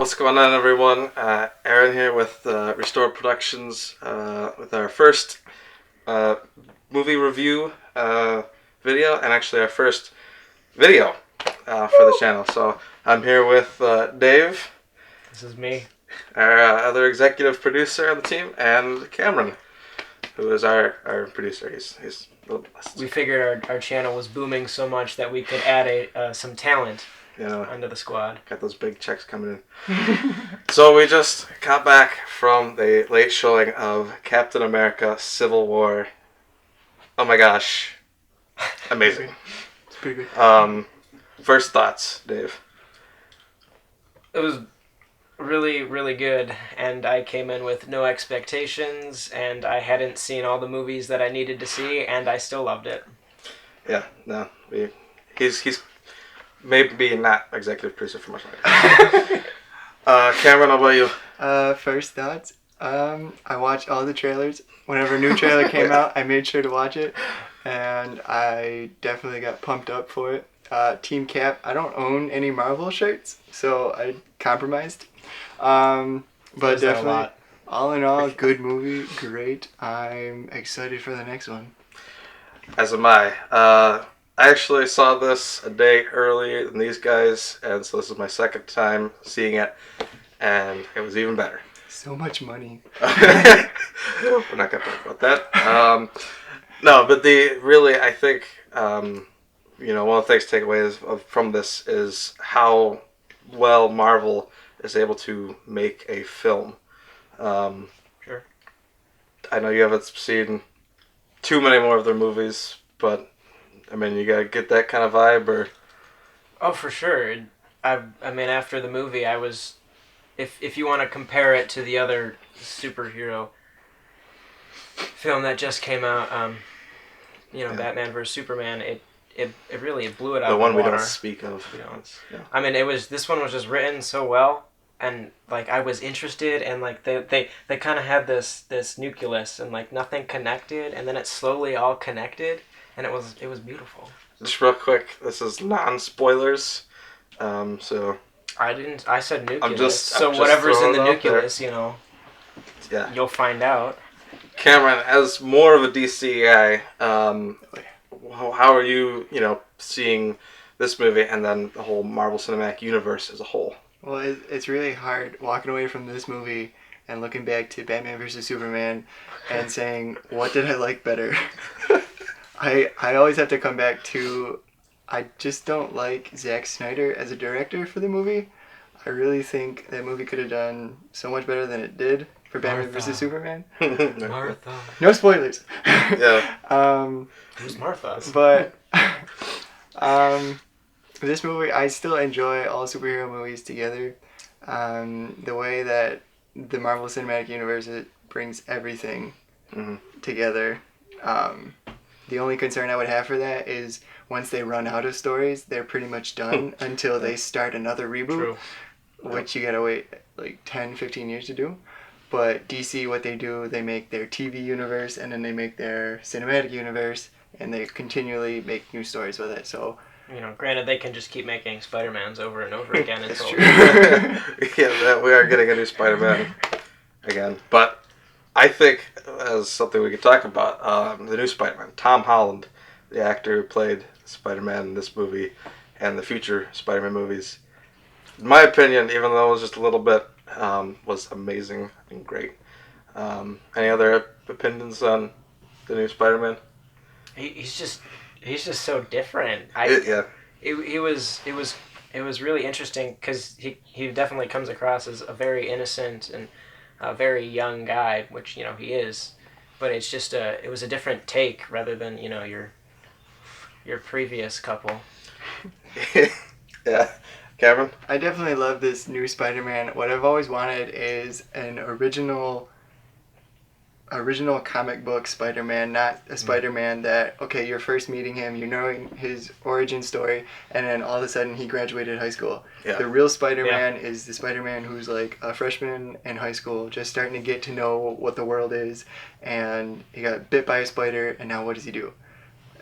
What's going on, everyone? Aaron here with Restored Productions with our first uh, movie review video, and actually our first video for the channel. So I'm here with Dave, This is me. our other executive producer on the team, and Cameron, who is our producer. He's a little blessed. We figured our channel was booming so much that we could add some talent You know, onto the squad. got those big checks coming in. So we just got back from the late showing of Captain America: Civil War. Oh my gosh, amazing! It's pretty good. First thoughts, Dave. It was really, really good, and I came in with no expectations, and I hadn't seen all the movies that I needed to see, and I still loved it. Yeah, no, he's maybe not executive producer for much longer. Cameron, how about you? First thoughts. I watched all the trailers. Whenever a new trailer came out, I made sure to watch it, and I definitely got pumped up for it. Team Cap. I don't own any Marvel shirts, so I compromised. But Says that a definitely, lot. all in all, good movie, great. I'm excited for the next one. As am I. I actually saw this a day earlier than these guys, and so this is my second time seeing it, and it was even better. So much money. We're not gonna talk about that. No, but I think, one of the things to take away from this is how well Marvel is able to make a film. Sure. I know you haven't seen too many more of their movies, but I mean, you gotta get that kind of vibe, or Oh, for sure. I mean, after the movie, I was... If you want to compare it to the other superhero film that just came out, Batman vs. Superman, it really blew it out the of one the we water. don't speak of. You know. Yeah. I mean, this one was just written so well, and like I was interested, and like they kind of had this nucleus, and like nothing connected, and then it slowly all connected, and it was beautiful. Just real quick, this is non-spoilers, so I said nucleus, I'm just whatever's in the throwing it out there. nucleus, yeah. you'll find out. Cameron, as more of a DC guy, how are you, seeing this movie and then the whole Marvel Cinematic Universe as a whole? Well, it's really hard walking away from this movie and looking back to Batman vs. Superman and saying, what did I like better? I always have to come back to, I just don't like Zack Snyder as a director for the movie. I really think that movie could have done so much better than it did for Batman Martha. vs. Superman. Martha. No spoilers. Yeah. Who's Martha? But this movie, I still enjoy all superhero movies together. The way that the Marvel Cinematic Universe, it brings everything together. The only concern I would have for that is once they run out of stories, they're pretty much done until they start another reboot, True. which you gotta wait like 10, 15 years to do. But DC, what they do, they make their TV universe, and then they make their cinematic universe, and they continually make new stories with it. So Granted, they can just keep making Spider-Mans over and over again that's until... true. Yeah, we are getting a new Spider-Man again. But I think, as something we could talk about, the new Spider-Man, Tom Holland, the actor who played Spider-Man in this movie and the future Spider-Man movies, in my opinion, even though it was just a little bit, was amazing and great. Any other opinions on the new Spider-Man? He's just so different. Yeah. It was really interesting because he definitely comes across as a very innocent and a very young guy, which he is, but it's just it was a different take rather than your previous couple. Yeah. Cameron? I definitely love this new Spider-Man. What I've always wanted is an original comic book Spider-Man, not a Spider-Man that, okay, you're first meeting him, you're knowing his origin story, and then all of a sudden he graduated high school. Yeah. The real Spider-Man is the Spider-Man who's like a freshman in high school, just starting to get to know what the world is, and he got bit by a spider, and now what does he do?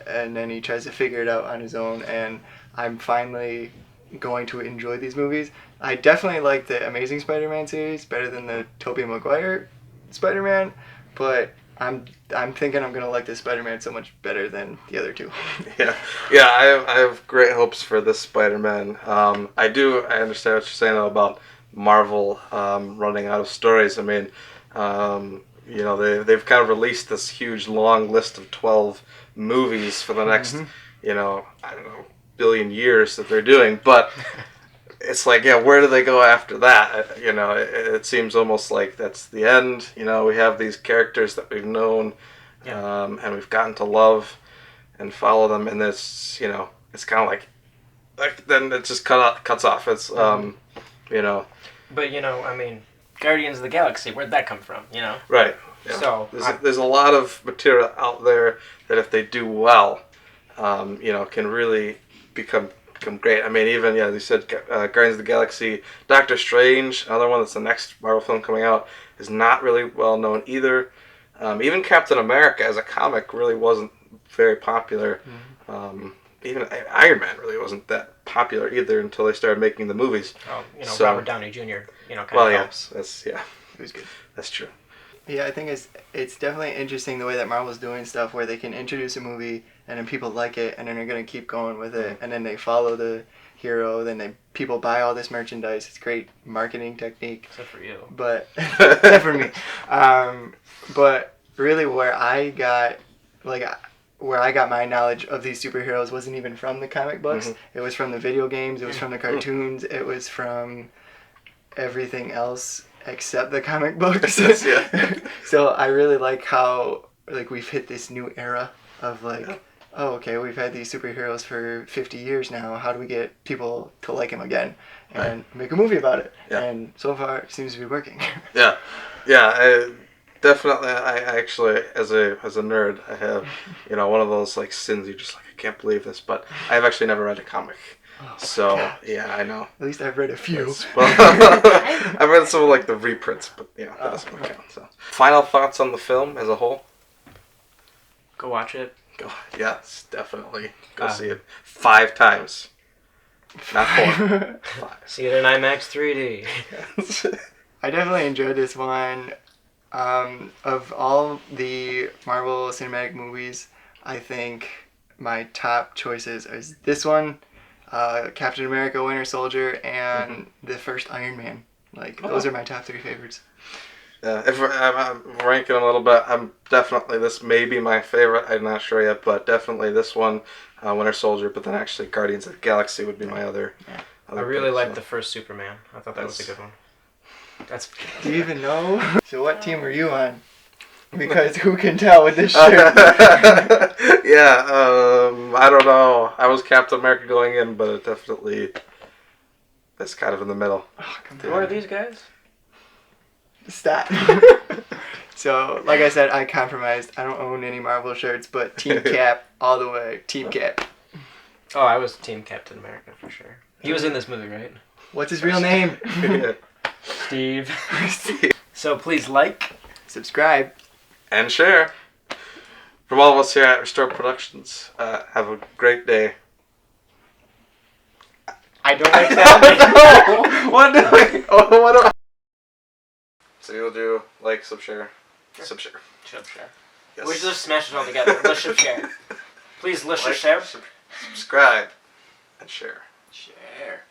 And then he tries to figure it out on his own, and I'm finally going to enjoy these movies. I definitely like the Amazing Spider-Man series better than the Tobey Maguire Spider-Man, but I'm thinking I'm gonna like this Spider-Man so much better than the other two. Yeah. I have great hopes for this Spider-Man. I understand what you're saying though, about Marvel running out of stories. I mean, they've kind of released this huge long list of 12 movies for the next, I don't know, billion years that they're doing, but it's like, yeah, where do they go after that? It seems almost like that's the end. We have these characters that we've known, and we've gotten to love and follow them, and it's kind of like then it just cuts off. It's But I mean, Guardians of the Galaxy, where'd that come from? Right. Yeah. So there's a lot of material out there that if they do well, can really become great. I mean, even as you said, Guardians of the Galaxy, Doctor Strange, another one that's the next Marvel film coming out, is not really well known either. Even Captain America as a comic really wasn't very popular. Even Iron Man really wasn't that popular either until they started making the movies. Oh, Robert Downey Jr. Kind of helps. It was good. That's true. Yeah, I think it's definitely interesting the way that Marvel's doing stuff where they can introduce a movie and then people like it and then they're gonna keep going with it and then they follow the hero. Then people buy all this merchandise. It's great marketing technique. Except for you. But except for me. But really, where I got my knowledge of these superheroes wasn't even from the comic books. It was from the video games. It was from the cartoons. It was from everything else except the comic books. So I really like how we've hit this new era of we've had these superheroes for 50 years now. How do we get people to like him again and make a movie about it? Yeah. And so far it seems to be working. Yeah. Definitely. I actually, as a nerd, I have one of those sins. You're just I can't believe this, but I've actually never read a comic. So yeah, I know. At least I've read a few. I've read some of the reprints, but that doesn't count. So, final thoughts on the film as a whole? Go watch it. Yes, definitely. Go see it 5 times, not 4. 5. See it in IMAX 3D. I definitely enjoyed this one. Of all the Marvel Cinematic movies, I think my top choices is this one, Captain America Winter Soldier, and the first Iron Man. Those are my top 3 favorites. If I'm ranking a little bit, this may be my favorite. I'm not sure yet, but definitely this one, Winter Soldier. But then actually Guardians of the Galaxy would be my other. I really liked the first Superman. I thought that was a good one. Do you even know? So what team are you on? Because who can tell with this shirt? Yeah, I don't know. I was Captain America going in, but it definitely it's kind of in the middle. Oh, who are these guys? Stop. So, like I said, I compromised. I don't own any Marvel shirts, but Team Cap all the way. Team Cap. Oh, I was Team Captain America for sure. He was in this movie, right? What's his real name? Steve. Steve. So please subscribe, and share. From all of us here at Restore Productions, have a great day. I don't accept it. What do I? So you'll do share. Share. Yes. We should just smash it all together. Let's share. Please, let's share. Subscribe and share. share.